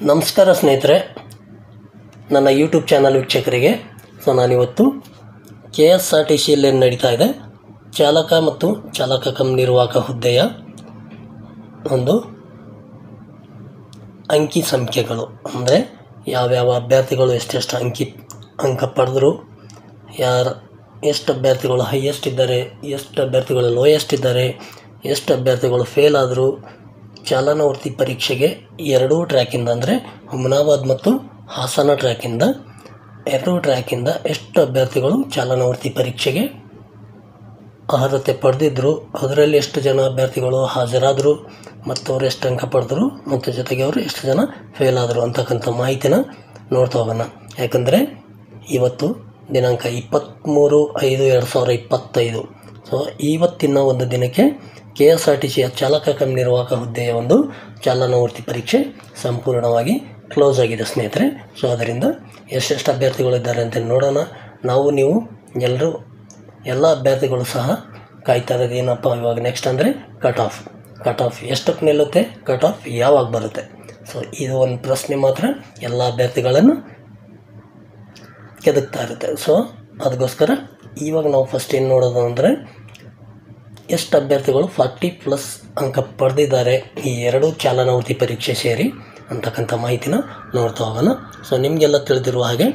ನಮಸ್ಕಾರ ಸ್ನೇಹಿತರೆ, ನನ್ನ ಯೂಟ್ಯೂಬ್ ಚಾನಲ್ ವೀಕ್ಷಕರಿಗೆ. ನಾನಿವತ್ತು KSRTCಯಲ್ಲಿ ನಡೀತಾ ಇದೆ ಚಾಲಕ ಮತ್ತು ಚಾಲಕ ಕಮ್ ನಿರ್ವಾಹಕ ಹುದ್ದೆಯ ಒಂದು ಅಂಕಿ ಸಂಖ್ಯೆಗಳು, ಅಂದರೆ ಯಾವ್ಯಾವ ಅಭ್ಯರ್ಥಿಗಳು ಎಷ್ಟೆಷ್ಟು ಅಂಕ ಪಡೆದರು, ಎಷ್ಟು ಅಭ್ಯರ್ಥಿಗಳು ಹೈಯೆಸ್ಟ್ ಇದ್ದಾರೆ, ಎಷ್ಟು ಅಭ್ಯರ್ಥಿಗಳು ಲೋಯೆಸ್ಟ್ ಇದ್ದಾರೆ, ಎಷ್ಟು ಅಭ್ಯರ್ಥಿಗಳು ಫೇಲ್ ಆದರು, ಚಾಲನವರ್ತಿ ಪರೀಕ್ಷೆಗೆ ಎರಡೂ ಟ್ರ್ಯಾಕಿಂದ ಅಂದರೆ ಹುಮನಾಬಾದ್ ಮತ್ತು ಹಾಸನ ಎರಡೂ ಟ್ರ್ಯಾಕಿಂದ ಎಷ್ಟು ಅಭ್ಯರ್ಥಿಗಳು ಚಾಲನವರ್ತಿ ಪರೀಕ್ಷೆಗೆ ಅರ್ಹತೆ ಪಡೆದಿದ್ದರು, ಅದರಲ್ಲಿ ಎಷ್ಟು ಜನ ಅಭ್ಯರ್ಥಿಗಳು ಹಾಜರಾದರು ಮತ್ತು ಅವರು ಎಷ್ಟು ಅಂಕ ಪಡೆದರು ಮತ್ತು ಜೊತೆಗೆ ಅವರು ಎಷ್ಟು ಜನ ಫೇಲ್ ಆದರು ಅಂತಕ್ಕಂಥ ಮಾಹಿತಿನ ನೋಡ್ತಾ ಹೋಗೋಣ. ಯಾಕಂದರೆ ಇವತ್ತು ದಿನಾಂಕ 23/5/2025. ಇವತ್ತಿನ ಒಂದು ದಿನಕ್ಕೆ KSRTCಯ ಚಾಲಕ ಕಮ್ ನಿರ್ವಾಹಕ ಹುದ್ದೆಯ ಒಂದು ಚಾಲನವರ್ತಿ ಪರೀಕ್ಷೆ ಸಂಪೂರ್ಣವಾಗಿ ಕ್ಲೋಸ್ ಆಗಿದೆ ಸ್ನೇಹಿತರೆ. ಅದರಿಂದ ಎಷ್ಟೆಷ್ಟು ಅಭ್ಯರ್ಥಿಗಳಿದ್ದಾರೆ ಅಂತ ನೋಡೋಣ. ನೀವು ಎಲ್ಲ ಅಭ್ಯರ್ಥಿಗಳು ಸಹ ಕಾಯ್ತಾ ಇರೋದು ಏನಪ್ಪ ಇವಾಗ ನೆಕ್ಸ್ಟ್ ಅಂದರೆ ಕಟ್ ಆಫ್ ಎಷ್ಟಕ್ಕೆ ನಿಲ್ಲುತ್ತೆ, ಕಟ್ ಆಫ್ ಯಾವಾಗ ಬರುತ್ತೆ. ಇದು ಒಂದು ಪ್ರಶ್ನೆ ಮಾತ್ರ ಎಲ್ಲ ಅಭ್ಯರ್ಥಿಗಳನ್ನು ಕೆದಕ್ತಾ ಇರುತ್ತೆ. ಅದಕ್ಕೋಸ್ಕರ ಇವಾಗ ನಾವು ಫಸ್ಟ್ ಏನು ನೋಡೋದು ಅಂದರೆ ಎಷ್ಟು ಅಭ್ಯರ್ಥಿಗಳು 40+ ಅಂಕ ಪಡೆದಿದ್ದಾರೆ ಈ ಎರಡೂ ಚಾಲನವರ್ತಿ ಪರೀಕ್ಷೆ ಸೇರಿ ಅಂತಕ್ಕಂಥ ಮಾಹಿತಿನ ನೋಡ್ತಾ ಹೋಗೋಣ. ನಿಮಗೆಲ್ಲ ತಿಳಿದಿರುವ ಹಾಗೆ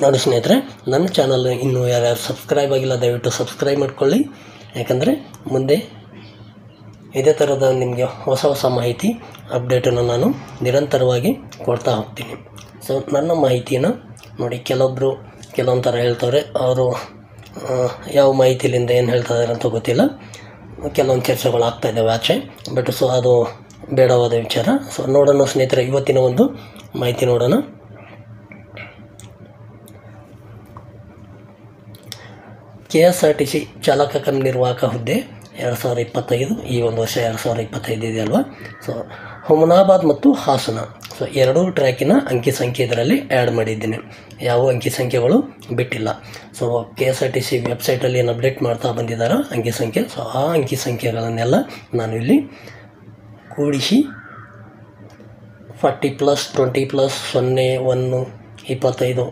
ನೋಡಿ ಸ್ನೇಹಿತರೆ, ನನ್ನ ಚಾನಲ್ ಇನ್ನೂ ಯಾರ್ಯಾರು ಸಬ್ಸ್ಕ್ರೈಬ್ ಆಗಿಲ್ಲ ದಯವಿಟ್ಟು ಸಬ್ಸ್ಕ್ರೈಬ್ ಮಾಡ್ಕೊಳ್ಳಿ. ಯಾಕಂದರೆ ಮುಂದೆ ಇದೇ ಥರದ ನಿಮಗೆ ಹೊಸ ಮಾಹಿತಿ ಅಪ್ಡೇಟನ್ನು ನಾನು ನಿರಂತರವಾಗಿ ಕೊಡ್ತಾ ಹೋಗ್ತೀನಿ. ನನ್ನ ಮಾಹಿತಿಯನ್ನು ನೋಡಿ, ಕೆಲವೊಂದು ಥರ ಹೇಳ್ತವ್ರೆ, ಅವರು ಯಾವ ಮಾಹಿತಿಲಿಂದ ಏನು ಹೇಳ್ತಾ ಇದ್ದಾರೆ ಅಂತ ಗೊತ್ತಿಲ್ಲ. ಕೆಲವೊಂದು ಚರ್ಚೆಗಳು ಆಗ್ತಾಯಿದ್ದಾವೆ ಆಚೆ, ಬಟ್ ಅದು ಬೇಡವಾದ ವಿಚಾರ. ನೋಡೋಣ ಸ್ನೇಹಿತರೆ, ಇವತ್ತಿನ ಒಂದು ಮಾಹಿತಿ ನೋಡೋಣ. KSRTC ಚಾಲಕ ಕಮ್ ನಿರ್ವಾಹಕ ಹುದ್ದೆ 2025, ಈ ಒಂದು ವರ್ಷ 2025 ಇದೆ ಅಲ್ವಾ. ಹುಮನಾಬಾದ್ ಮತ್ತು ಹಾಸನ ಎರಡೂ ಟ್ರ್ಯಾಕಿನ ಅಂಕಿ ಸಂಖ್ಯೆ ಇದರಲ್ಲಿ ಆ್ಯಡ್ ಮಾಡಿದ್ದೀನಿ, ಯಾವ ಅಂಕಿ ಸಂಖ್ಯೆಗಳು ಬಿಟ್ಟಿಲ್ಲ. KSRTC ವೆಬ್ಸೈಟಲ್ಲಿ ಏನು ಅಪ್ಡೇಟ್ ಮಾಡ್ತಾ ಬಂದಿದ್ದಾರೋ ಅಂಕಿ ಸಂಖ್ಯೆ, ಆ ಅಂಕಿ ಸಂಖ್ಯೆಗಳನ್ನೆಲ್ಲ ನಾನು ಇಲ್ಲಿ ಕೂಡಿಸಿ 40+, 20+, 0, 1, 25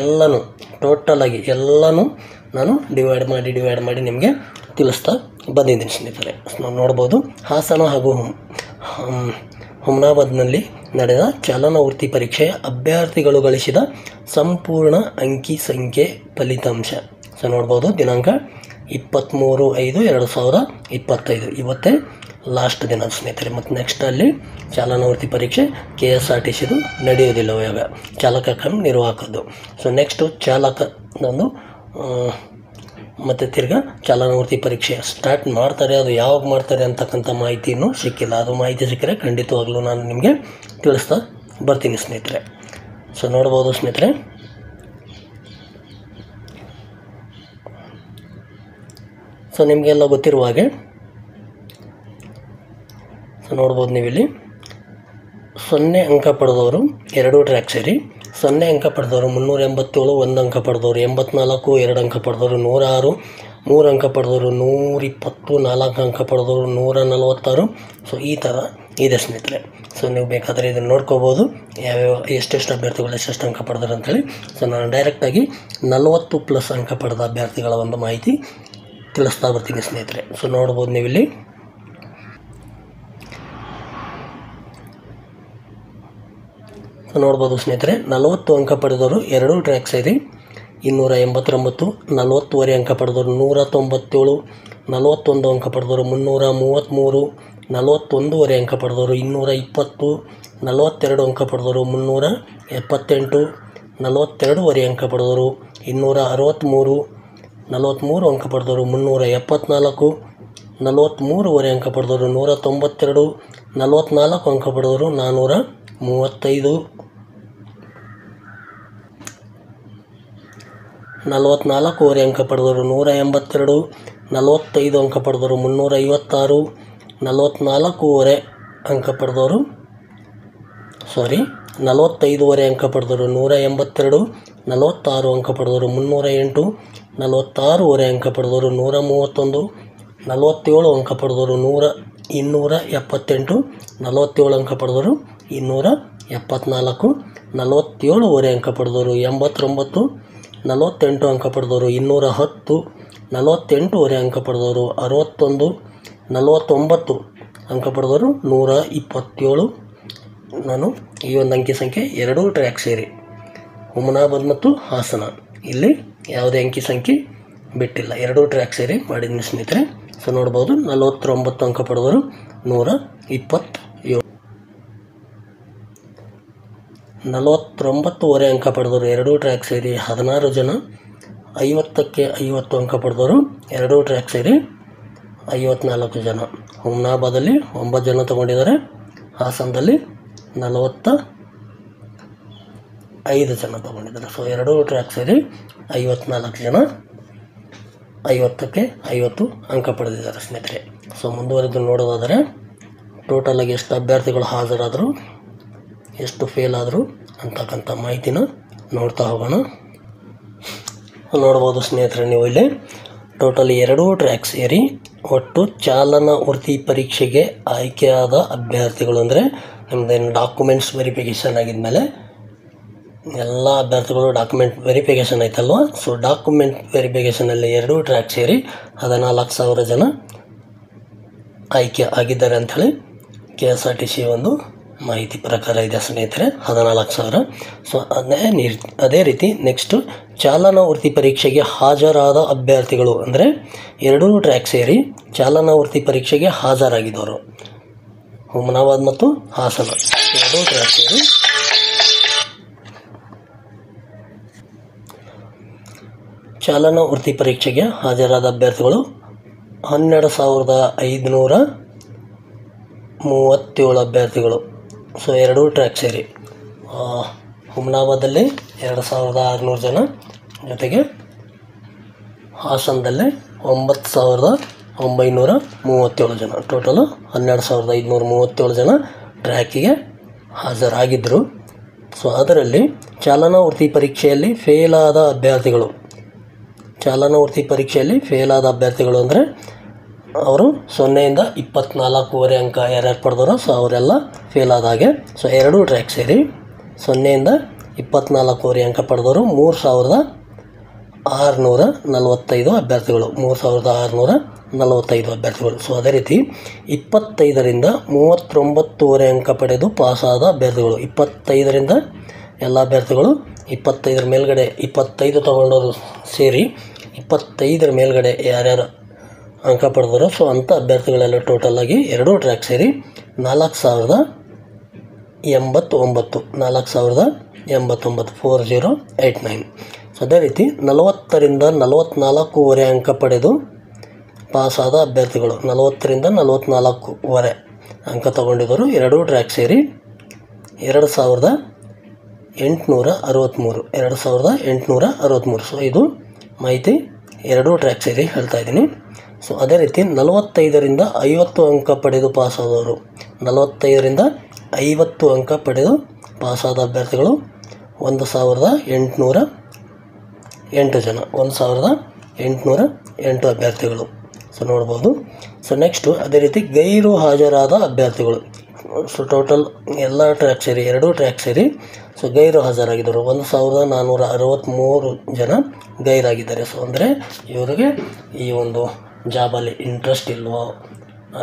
ಎಲ್ಲನೂ ಟೋಟಲಾಗಿ ಎಲ್ಲನೂ ನಾನು ಡಿವೈಡ್ ಮಾಡಿ ನಿಮಗೆ ತಿಳಿಸ್ತಾ ಬಂದಿದ್ದೀನಿ ಸ್ನೇಹಿತರೆ. ನಾವು ನೋಡ್ಬೋದು, ಹಾಸನ ಹಾಗೂ ಹುಮನಾಬಾದ್ನಲ್ಲಿ ನಡೆದ ಚಾಲನವರ್ತಿ ಪರೀಕ್ಷೆಯ ಅಭ್ಯರ್ಥಿಗಳು ಗಳಿಸಿದ ಸಂಪೂರ್ಣ ಅಂಕಿ ಸಂಖ್ಯೆ ಫಲಿತಾಂಶ. ನೋಡ್ಬೋದು, ದಿನಾಂಕ 23/5/2025 ಇವತ್ತೇ ಲಾಸ್ಟ್ ದಿನ ಸ್ನೇಹಿತರೆ. ಮತ್ತು ನೆಕ್ಸ್ಟ್ ಅಲ್ಲಿ ಚಾಲನವರ್ತಿ ಪರೀಕ್ಷೆ KSRTCದು ನಡೆಯೋದಿಲ್ಲ, ಇವಾಗ ಚಾಲಕ ಕಮ್ ನಿರ್ವಾಹಕದ್ದು. ನೆಕ್ಸ್ಟು ಚಾಲಕದೊಂದು ಮತ್ತು ತಿರ್ಗಾ ಚಾಲನವರ್ತಿ ಪರೀಕ್ಷೆ ಸ್ಟಾರ್ಟ್ ಮಾಡ್ತಾರೆ, ಅದು ಯಾವಾಗ ಮಾಡ್ತಾರೆ ಅಂತಕ್ಕಂಥ ಮಾಹಿತಿಯೂ ಸಿಕ್ಕಿಲ್ಲ. ಅದು ಮಾಹಿತಿ ಸಿಕ್ಕರೆ ಖಂಡಿತವಾಗ್ಲೂ ನಾನು ನಿಮಗೆ ತಿಳಿಸ್ತಾ ಬರ್ತೀನಿ ಸ್ನೇಹಿತರೆ. ನೋಡ್ಬೋದು ಸ್ನೇಹಿತರೆ, ನಿಮಗೆಲ್ಲ ಗೊತ್ತಿರುವ ಹಾಗೆ ನೋಡ್ಬೋದು ನೀವಿಲ್ಲಿ 0 ಅಂಕ ಪಡೆದವರು ಎರಡೂ ಟ್ರ್ಯಾಕ್ ಸೇರಿ 0 ಅಂಕ ಪಡೆದವರು 387, 1 ಅಂಕ ಪಡೆದವರು 84, 2 ಅಂಕ ಪಡೆದವರು 106, 3 ಅಂಕ ಪಡೆದವರು 120, 4 ಅಂಕ ಪಡೆದವರು 146. ಈ ಥರ ಇದೆ ಸ್ನೇಹಿತರೆ. ನೀವು ಬೇಕಾದರೆ ಇದನ್ನು ನೋಡ್ಕೋಬೋದು, ಎಷ್ಟೆಷ್ಟು ಅಭ್ಯರ್ಥಿಗಳು ಎಷ್ಟೆಷ್ಟು ಅಂಕ ಪಡೆದರು ಅಂತೇಳಿ. ನಾನು ಡೈರೆಕ್ಟಾಗಿ 40+ ಅಂಕ ಪಡೆದ ಅಭ್ಯರ್ಥಿಗಳ ಒಂದು ಮಾಹಿತಿ ತಿಳಿಸ್ತಾ ಬರ್ತೀನಿ ಸ್ನೇಹಿತರೆ. ನೋಡ್ಬೋದು ನೀವಿಲ್ಲಿ ನೋಡ್ಬೋದು ಸ್ನೇಹಿತರೆ, 40 ಅಂಕ ಪಡೆದವರು ಎರಡೂ ಟ್ರ್ಯಾಕ್ ಸೇರಿ 289, 40ವರೆ ಅಂಕ ಪಡೆದವರು 197, 41 ಅಂಕ ಪಡೆದವರು 333, 41ವರೆ ಅಂಕ ಪಡೆದವರು 220, 42 ಅಂಕ ಪಡೆದವರು 378, 42ವರೆ ಅಂಕ ಪಡೆದವರು 263, 43 ಅಂಕ ಪಡೆದವರು 374, 43ವರೆ ಅಂಕ ಪಡೆದವರು 192, 44 ಅಂಕ ಪಡೆದವರು 435, 44ವರೆ ಅಂಕ ಪಡೆದವರು 182, 45 ಅಂಕ ಪಡೆದವರು 356, 45ವರೆ ಅಂಕ ಪಡೆದವರು 182, 46 ಅಂಕ ಪಡೆದವರು 308, 46ವರೆ ಅಂಕ ಪಡೆದವರು 131, 47 ಅಂಕ ಪಡೆದವರು 278, 47 ಅಂಕ ಪಡೆದವರು 274, 47 ಅಂಕ ಪಡೆದವರು 89, 48 ಅಂಕ ಪಡೆದವರು 210, 48 ಅಂಕ ಪಡೆದವರು 61, 49 ಅಂಕ ಪಡೆದವರು 127. ನಾನು ಈ ಒಂದು ಅಂಕಿ ಸಂಖ್ಯೆ ಎರಡೂ ಟ್ರ್ಯಾಕ್ ಸೇರಿ ಹುಮನಾಬಾದ್ ಮತ್ತು ಹಾಸನ ಇಲ್ಲಿ ಯಾವುದೇ ಅಂಕಿ ಸಂಖ್ಯೆ ಬಿಟ್ಟಿಲ್ಲ, ಎರಡೂ ಟ್ರ್ಯಾಕ್ ಸೇರಿ ಮಾಡಿದ್ದೀನಿ ಸ್ನೇಹಿತರೆ. ಸೊ ನೋಡ್ಬೋದು 49 ಅಂಕ ಪಡೆದವರು 127, 49 ಅಂಕ ಪಡೆದವರು ಎರಡೂ ಟ್ರ್ಯಾಕ್ ಸೇರಿ 16 ಜನ, 50ಕ್ಕೆ 50 ಅಂಕ ಪಡೆದವರು ಎರಡೂ ಟ್ರ್ಯಾಕ್ ಸೇರಿ 54 ಜನ. ಹುಮನಾಬಾದಲ್ಲಿ 9 ಜನ ತೊಗೊಂಡಿದ್ದಾರೆ, ಹಾಸನದಲ್ಲಿ 45 ಜನ ತೊಗೊಂಡಿದ್ದಾರೆ. ಸೊ ಎರಡೂ ಟ್ರ್ಯಾಕ್ ಸೇರಿ 54 ಜನ 50ಕ್ಕೆ 50 ಅಂಕ ಪಡೆದಿದ್ದಾರೆ ಸ್ನೇಹಿತರೆ. ಸೊ ಮುಂದುವರೆದು ನೋಡೋದಾದರೆ ಟೋಟಲಾಗಿ ಎಷ್ಟು ಅಭ್ಯರ್ಥಿಗಳು ಹಾಜರಾದರು, ಎಷ್ಟು ಫೇಲ್ ಆದರು ಅಂತಕ್ಕಂಥ ಮಾಹಿತಿನ ನೋಡ್ತಾ ಹೋಗೋಣ. ನೋಡ್ಬೋದು ಸ್ನೇಹಿತರೆ, ನೀವು ಇಲ್ಲಿ ಟೋಟಲ್ ಎರಡೂ ಟ್ರ್ಯಾಕ್ ಸೇರಿ ಒಟ್ಟು ಚಾಲನಾ ವೃತ್ತಿ ಪರೀಕ್ಷೆಗೆ ಆಯ್ಕೆಯಾದ ಅಭ್ಯರ್ಥಿಗಳು ಅಂದರೆ ನಿಮ್ಮದೇನು ಡಾಕ್ಯುಮೆಂಟ್ಸ್ ವೆರಿಫಿಕೇಷನ್ ಆಗಿದ್ಮೇಲೆ ಎಲ್ಲ ಅಭ್ಯರ್ಥಿಗಳು ಡಾಕ್ಯುಮೆಂಟ್ ವೆರಿಫಿಕೇಷನ್ ಆಯ್ತಲ್ವ. ಸೊ ಡಾಕ್ಯುಮೆಂಟ್ ವೆರಿಫಿಕೇಷನಲ್ಲಿ ಎರಡೂ ಟ್ರ್ಯಾಕ್ ಸೇರಿ 14,000 ಜನ ಆಯ್ಕೆ ಆಗಿದ್ದಾರೆ ಅಂಥೇಳಿ KSRTC ಒಂದು ಮಾಹಿತಿ ಪ್ರಕಾರ ಇದೆ ಸ್ನೇಹಿತರೆ, 14,000. ಸೊ ಅದೇ ರೀತಿ ನೆಕ್ಸ್ಟು ಚಾಲನಾ ವೃತ್ತಿ ಪರೀಕ್ಷೆಗೆ ಹಾಜರಾದ ಅಭ್ಯರ್ಥಿಗಳು ಅಂದರೆ ಎರಡೂ ಟ್ರ್ಯಾಕ್ ಸೇರಿ ಚಾಲನಾ ವೃತ್ತಿ ಪರೀಕ್ಷೆಗೆ ಹಾಜರಾಗಿದ್ದವರು ಹುಮನಾಬಾದ್ ಮತ್ತು ಹಾಸನ ಎರಡೂ ಟ್ರ್ಯಾಕ್ ಸೇರಿ ಚಾಲನಾ ವೃತ್ತಿ ಪರೀಕ್ಷೆಗೆ ಹಾಜರಾದ ಅಭ್ಯರ್ಥಿಗಳು 12,537 ಅಭ್ಯರ್ಥಿಗಳು. ಸೊ ಎರಡೂ ಟ್ರ್ಯಾಕ್ ಸೇರಿ ಹುಮನಾಬಾದಲ್ಲಿ 2,600 ಜನ, ಜೊತೆಗೆ ಹಾಸನದಲ್ಲೇ 9,937 ಜನ, ಟೋಟಲು 12,537 ಜನ ಟ್ರ್ಯಾಕಿಗೆ ಹಾಜರಾಗಿದ್ದರು. ಸೊ ಅದರಲ್ಲಿ ಚಾಲನಾ ವೃತ್ತಿ ಪರೀಕ್ಷೆಯಲ್ಲಿ ಫೇಲಾದ ಅಭ್ಯರ್ಥಿಗಳು ಅಂದರೆ ಅವರು 0ಇಂದ 24 ಅಂಕ ಯಾರ್ಯಾರು ಪಡೆದರೋ ಸೊ ಅವರೆಲ್ಲ ಫೇಲ್ ಆದ ಹಾಗೆ. ಸೊ ಎರಡೂ ಟ್ರ್ಯಾಕ್ ಸೇರಿ 0ಇಂದ 24 ಅಂಕ ಪಡೆದವರು 3,645 ಅಭ್ಯರ್ಥಿಗಳು, 3,645 ಅಭ್ಯರ್ಥಿಗಳು. ಸೊ ಅದೇ ರೀತಿ 25ರಿಂದ 39 ಅಂಕ ಪಡೆದು ಪಾಸಾದ ಅಭ್ಯರ್ಥಿಗಳು, 25ರಿಂದ ಎಲ್ಲ ಅಭ್ಯರ್ಥಿಗಳು 25ರ ಮೇಲ್ಗಡೆ 25 ತೊಗೊಂಡವರು ಸೇರಿ 25ರ ಮೇಲ್ಗಡೆ ಯಾರ್ಯಾರು ಅಂಕ ಪಡೆದರು ಸೊ ಅಂಥ ಅಭ್ಯರ್ಥಿಗಳೆಲ್ಲ ಟೋಟಲಾಗಿ ಎರಡೂ ಟ್ರ್ಯಾಕ್ ಸೇರಿ 4,089, 4089. ಸೊ ಅದೇ ರೀತಿ 40ರಿಂದ 44 ಅಂಕ ಪಡೆದು ಪಾಸಾದ ಅಭ್ಯರ್ಥಿಗಳು, 40ರಿಂದ 44 ಅಂಕ ತಗೊಂಡಿದ್ದರು ಎರಡೂ ಟ್ರ್ಯಾಕ್ ಸೇರಿ 2,863. ಸೊ ಇದು ಮಾಹಿತಿ ಎರಡೂ ಟ್ರ್ಯಾಕ್ ಸೇರಿ ಹೇಳ್ತಾ ಇದ್ದೀನಿ. ಸೊ ಅದೇ ರೀತಿ 45ರಿಂದ 50 ಅಂಕ ಪಡೆದು ಪಾಸಾದವರು, 45ರಿಂದ 50 ಅಂಕ ಪಡೆದು ಪಾಸಾದ ಅಭ್ಯರ್ಥಿಗಳು 1,808 ಜನ, 1,808 ಅಭ್ಯರ್ಥಿಗಳು. ಸೊ ನೋಡ್ಬೋದು. ಸೊ ನೆಕ್ಸ್ಟು ಅದೇ ರೀತಿ ಗೈರು ಹಾಜರಾದ ಅಭ್ಯರ್ಥಿಗಳು. ಸೊ ಟೋಟಲ್ ಎಲ್ಲ ಟ್ರ್ಯಾಕ್ ಸೇರಿ ಎರಡೂ ಟ್ರ್ಯಾಕ್ ಸೇರಿ ಸೊ ಗೈರು ಹಾಜರಾಗಿದ್ದರು 1,463 ಜನ ಗೈರಾಗಿದ್ದಾರೆ. ಸೊ ಅಂದರೆ ಇವರಿಗೆ ಈ ಒಂದು ಜಾಬಲ್ಲಿ ಇಂಟ್ರೆಸ್ಟ್ ಇಲ್ವೋ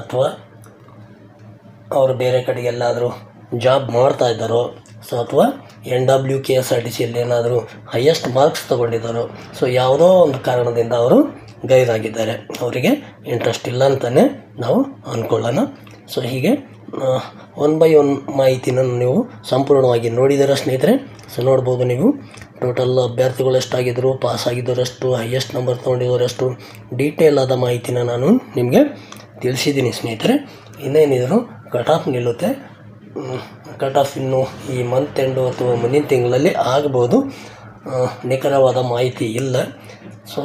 ಅಥವಾ ಅವರು ಬೇರೆ ಕಡೆಗೆ ಎಲ್ಲಾದರೂ ಜಾಬ್ ಮಾಡ್ತಾ ಇದ್ದಾರೋ ಸೊ ಅಥವಾ NW KSRTCಯಲ್ಲಿ ಏನಾದರೂ ಹೈಯೆಸ್ಟ್ ಮಾರ್ಕ್ಸ್ ತೊಗೊಂಡಿದ್ದಾರೋ ಸೊ ಯಾವುದೋ ಒಂದು ಕಾರಣದಿಂದ ಅವರು ಗೈರಾಗಿದ್ದಾರೆ, ಅವರಿಗೆ ಇಂಟ್ರೆಸ್ಟ್ ಇಲ್ಲ ಅಂತಲೇ ನಾವು ಅಂದ್ಕೊಳ್ಳೋಣ. ಸೊ ಹೀಗೆ 1 by 1 ಮಾಹಿತಿನ ನೀವು ಸಂಪೂರ್ಣವಾಗಿ ನೋಡಿದ್ದೀರ ಸ್ನೇಹಿತರೆ. ಸೊ ನೋಡ್ಬೋದು ನೀವು ಟೋಟಲ್ ಅಭ್ಯರ್ಥಿಗಳು ಎಷ್ಟಾಗಿದ್ದರು, ಪಾಸ್ ಆಗಿದ್ದವರು ಎಷ್ಟು, ಹೈಯೆಸ್ಟ್ ನಂಬರ್ ತೊಗೊಂಡಿದ್ದವರು ಎಷ್ಟು, ಡೀಟೇಲ್ ಆದ ಮಾಹಿತಿನ ನಾನು ನಿಮಗೆ ತಿಳಿಸಿದ್ದೀನಿ ಸ್ನೇಹಿತರೆ. ಇನ್ನೇನಿದ್ರು ಕಟ್ ಆಫ್ ನಿಲ್ಲುತ್ತೆ, ಕಟ್ ಆಫ್ ಇನ್ನು ಈ ಮಂತ್ ಎಂಡು ಅಥವಾ ಮುಂದಿನ ತಿಂಗಳಲ್ಲಿ ಆಗ್ಬೋದು, ನಿಖರವಾದ ಮಾಹಿತಿ ಇಲ್ಲ. ಸೊ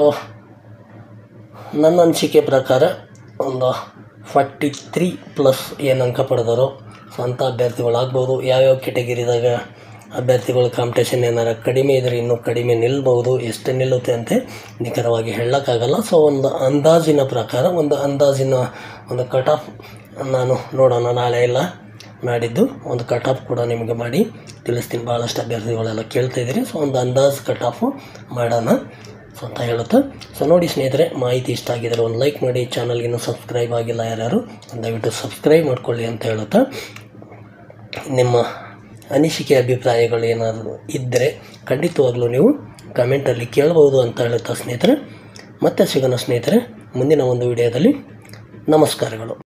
ನನ್ನ ಅನಿಸಿಕೆ ಪ್ರಕಾರ ಒಂದು 43+ ಏನು ಅಂಕ ಪಡೆದರೋ ಸೊ ಅಂಥ ಅಭ್ಯರ್ಥಿಗಳಾಗ್ಬೋದು. ಯಾವ್ಯಾವ ಕೆಟಗಿರಿದಾಗ ಅಭ್ಯರ್ಥಿಗಳ ಕಾಂಪಿಟೇಷನ್ ಏನಾರು ಕಡಿಮೆ ಇದ್ದರೆ ಇನ್ನೂ ಕಡಿಮೆ ನಿಲ್ಬೋದು, ಎಷ್ಟು ನಿಲ್ಲುತ್ತೆ ಅಂತ ನಿಖರವಾಗಿ ಹೇಳೋಕ್ಕಾಗಲ್ಲ. ಸೊ ಒಂದು ಅಂದಾಜಿನ ಪ್ರಕಾರ ಒಂದು ಕಟ್ ಆಫ್ ನಾನು ನೋಡೋಣ, ನಾಳೆ ಇಲ್ಲ ನಾಡಿದ್ದು ಒಂದು ಕಟ್ ಆಫ್ ಕೂಡ ನಿಮಗೆ ಮಾಡಿ ತಿಳಿಸ್ತೀನಿ. ಭಾಳಷ್ಟು ಅಭ್ಯರ್ಥಿಗಳೆಲ್ಲ ಕೇಳ್ತಾಯಿದ್ದೀರಿ. ಸೊ ಒಂದು ಅಂದಾಜು ಕಟ್ ಆಫು ಮಾಡೋಣ ಸೊ ಅಂತ ಹೇಳುತ್ತೆ. ಸೊ ನೋಡಿ ಸ್ನೇಹಿತರೆ, ಮಾಹಿತಿ ಇಷ್ಟ ಆಗಿದ್ದರೆ ಒಂದು ಲೈಕ್ ಮಾಡಿ, ಚಾನಲ್ಗೆ ಇನ್ನೂ ಸಬ್ಸ್ಕ್ರೈಬ್ ಆಗಿಲ್ಲ ಯಾರು ದಯವಿಟ್ಟು ಸಬ್ಸ್ಕ್ರೈಬ್ ಮಾಡ್ಕೊಳ್ಳಿ ಅಂತ ಹೇಳುತ್ತಾ, ನಿಮ್ಮ ಅನಿಸಿಕೆ ಅಭಿಪ್ರಾಯಗಳು ಏನಾದರೂ ಇದ್ದರೆ ಖಂಡಿತವಾಗ್ಲೂ ನೀವು ಕಮೆಂಟಲ್ಲಿ ಕೇಳ್ಬೋದು ಅಂತ ಹೇಳುತ್ತಾ ಸ್ನೇಹಿತರೆ, ಮತ್ತೆ ಸಿಗೋಣ ಸ್ನೇಹಿತರೆ ಮುಂದಿನ ಒಂದು ವಿಡಿಯೋದಲ್ಲಿ. ನಮಸ್ಕಾರಗಳು.